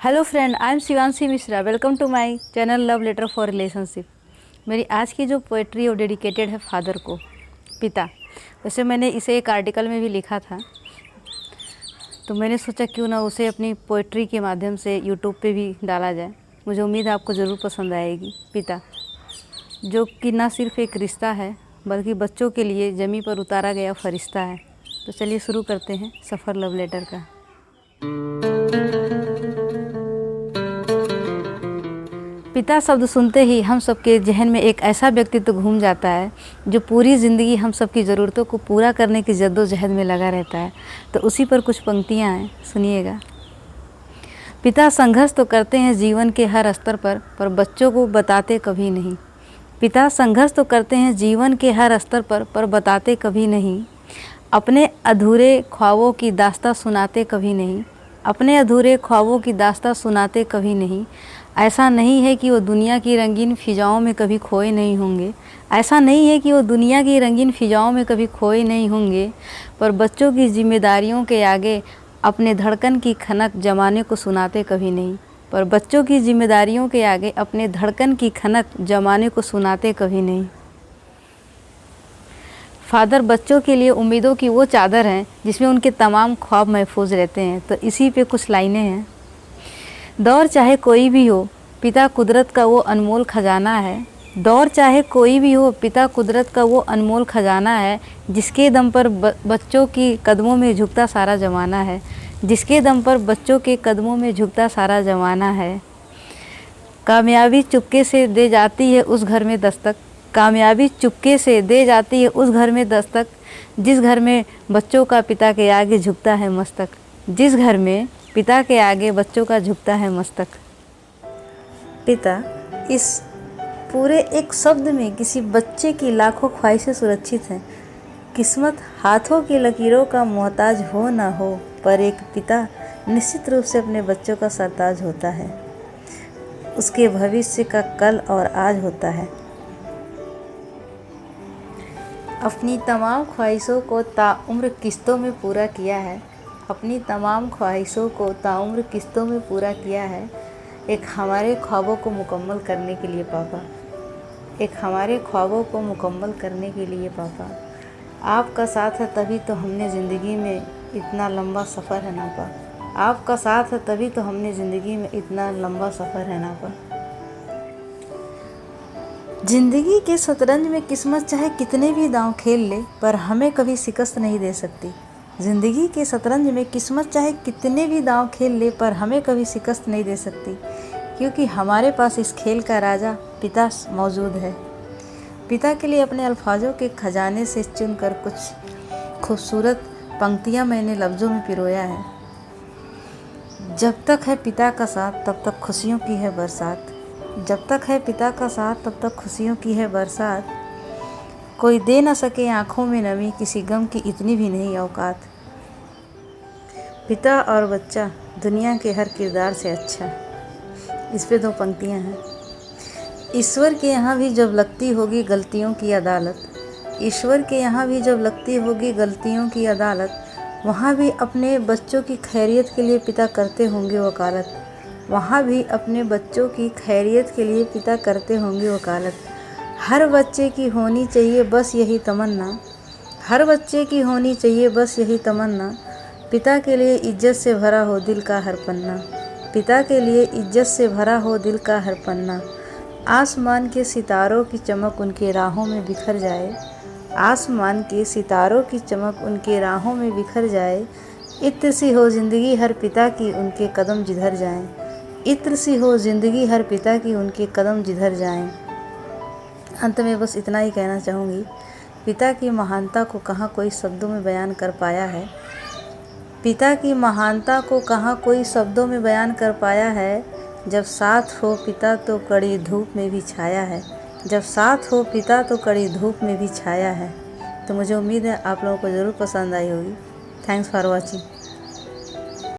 Hello friend, I am Shivanshi Mishra. Welcome to my channel love letter for relationship. मेरी आज की जो पोइट्री वो डेडिकेटेड है फादर को, पिता। वैसे मैंने इसे एक आर्टिकल में भी लिखा था, तो मैंने सोचा क्यों ना उसे अपनी पोइट्री के माध्यम से यूट्यूब पे भी डाला जाए। मुझे उम्मीद है आपको ज़रूर पसंद आएगी। पिता, जो कि ना सिर्फ एक रिश्ता है बल्कि बच्चों के लिए ज़मीन पर उतारा गया फरिश्ता है। तो चलिए शुरू करते हैं सफ़र लव लेटर का। पिता शब्द सुनते ही हम सबके जहन में एक ऐसा व्यक्तित्व घूम जाता है जो पूरी ज़िंदगी हम सबकी ज़रूरतों को पूरा करने की जद्दोजहद में लगा रहता है। तो उसी पर कुछ पंक्तियाँ हैं, सुनिएगा। पिता संघर्ष तो करते हैं जीवन के हर स्तर पर बच्चों को बताते कभी नहीं। पिता संघर्ष तो करते हैं जीवन के हर स्तर पर बताते कभी नहीं। अपने अधूरे ख्वाबों की दास्तां सुनाते कभी नहीं। अपने अधूरे ख्वाबों की दास्तां सुनाते कभी नहीं। ऐसा नहीं है कि वो दुनिया की रंगीन फ़िज़ाओं में कभी खोए नहीं होंगे। ऐसा नहीं है कि वो दुनिया की रंगीन फ़िज़ाओं में कभी खोए नहीं होंगे, पर बच्चों की जिम्मेदारियों के आगे अपने धड़कन की खनक ज़माने को सुनाते कभी नहीं। पर बच्चों की जिम्मेदारियों के आगे अपने धड़कन की खनक ज़माने को सुनाते कभी नहीं। फादर बच्चों के लिए उम्मीदों की वो चादर हैं जिसमें उनके तमाम ख्वाब महफूज रहते हैं। तो इसी पे कुछ लाइनें हैं। दौर चाहे कोई भी हो, पिता कुदरत का वो अनमोल खजाना है। दौर चाहे कोई भी हो, पिता कुदरत का वो अनमोल खजाना है। जिसके दम पर बच्चों की कदमों में झुकता सारा ज़माना है। जिसके दम पर बच्चों के कदमों में झुकता सारा ज़माना है। कामयाबी चुपके से दे जाती है उस घर में दस्तक। कामयाबी चुपके से दे जाती है उस घर में दस्तक, जिस घर में बच्चों का पिता के आगे झुकता है मस्तक। जिस घर में पिता के आगे बच्चों का झुकता है मस्तक। पिता, इस पूरे एक शब्द में किसी बच्चे की लाखों ख्वाहिशें सुरक्षित हैं। किस्मत हाथों की लकीरों का मोहताज हो ना हो, पर एक पिता निश्चित रूप से अपने बच्चों का सरताज होता है। उसके भविष्य का कल और आज होता है। अपनी तमाम ख्वाहिशों को ताउम्र किस्तों में पूरा किया है। अपनी तमाम ख्वाहिशों को ताउम्र किस्तों में पूरा किया है। एक हमारे ख्वाबों को मुकम्मल करने के लिए पापा। एक हमारे ख्वाबों को मुकम्मल करने के लिए पापा। आपका साथ है तभी तो हमने ज़िंदगी में इतना लंबा सफ़र है नापा। आपका साथ है तभी तो हमने ज़िंदगी में इतना लंबा सफ़र है नापा। ज़िंदगी के शतरंज में किस्मत चाहे कितने भी दांव खेल ले, पर हमें कभी शिकस्त नहीं दे सकती। ज़िंदगी के शतरंज में किस्मत चाहे कितने भी दांव खेल ले, पर हमें कभी शिकस्त नहीं दे सकती, क्योंकि हमारे पास इस खेल का राजा पिता मौजूद है। पिता के लिए अपने अल्फाजों के खजाने से चुनकर कुछ खूबसूरत पंक्तियां मैंने लफ्ज़ों में पिरोया है। जब तक है पिता का साथ तब तक खुशियों की है बरसात। जब तक है पिता का साथ तब तक खुशियों की है बरसात। कोई दे न सके आँखों में नमी, किसी गम की इतनी भी नहीं औकात। पिता और बच्चा दुनिया के हर किरदार से अच्छा। इस पे 2 पंक्तियाँ हैं। ईश्वर के यहाँ भी जब लगती होगी गलतियों की अदालत। ईश्वर के यहाँ भी जब लगती होगी गलतियों की अदालत, वहाँ भी अपने बच्चों की खैरियत के लिए पिता करते होंगे वकालत। वहाँ भी अपने बच्चों की खैरियत के लिए पिता करते होंगे वकालत। हर बच्चे की होनी चाहिए बस यही तमन्ना। हर बच्चे की होनी चाहिए बस यही तमन्ना। पिता के लिए इज्जत से भरा हो दिल का हर पन्ना। पिता के लिए इज्जत से भरा हो दिल का हर पन्ना। आसमान के सितारों की चमक उनके राहों में बिखर जाए। आसमान के सितारों की चमक उनके राहों में बिखर जाए। इत्र सी हो ज़िंदगी हर पिता की उनके कदम जिधर जाएं। इत्र सी हो ज़िंदगी हर पिता की उनके कदम जिधर जाएं। अंत में बस इतना ही कहना चाहूँगी, पिता की महानता को कहाँ कोई शब्दों में बयान कर पाया है। पिता की महानता को कहाँ कोई शब्दों में बयान कर पाया है। जब साथ हो पिता तो कड़ी धूप में भी छाया है। जब साथ हो पिता तो कड़ी धूप में भी छाया है। तो मुझे उम्मीद है आप लोगों को ज़रूर पसंद आई होगी। Thanks for watching.